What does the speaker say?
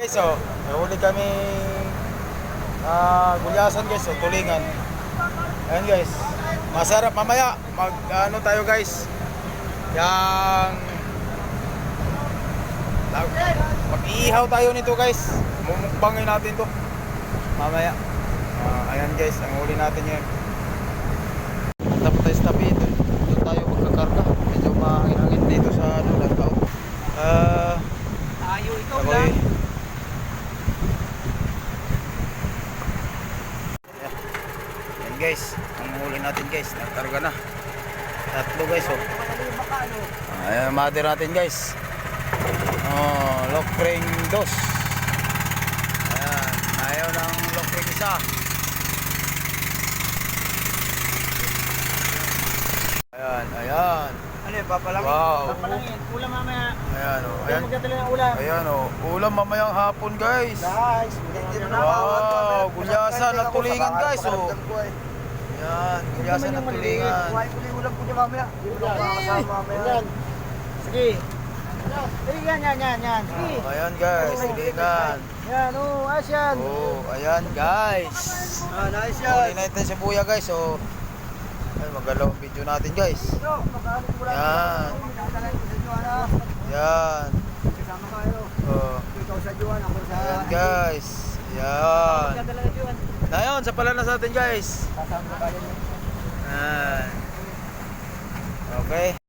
So, nahuli kami gulyasan guys, so tulingan. Ayan guys. Masarap mamaya. Ano tayo guys? Yang mag-iihaw tayo nito guys. Mumukbangin natin to mamaya. Ayan guys, ang huli natin ngayon. Tapos tayo sa tabi. Doon tayo magkakarga. Medyo mahangin dito sa langgao. Tayo ikaw Okay. lang. Yan guys, ang huli natin guys, nagkarga na. Tatlo guys, oh. Ayan, mother natin guys. Lokring dos. Ayan, ayaw ng lokring isa. Ayan. Ano yun, papalangin? Wow. Papalangin. Ulam mamaya. Ayan, oh. Ayan. Magdadala ng ulam. Ayan, oh. Ulam mamayang hapon guys. Guys, Wow, gulyasan at tulingan guys, oh. Ayan, gulyasan at tulingan. Ulam po niya mamaya. Mamaya. Sige. Sige, yan. Sige. Ayan guys, tulingan. Yan, ayos yan. Oh, ayan guys. Nice Huli natin si Buya guys, oh. Ay, magalaw ang video natin guys. Yan. Yan. Oh. Ayan guys. Yan. Ngayon, sa pala na sa atin guys. Yan. Okay.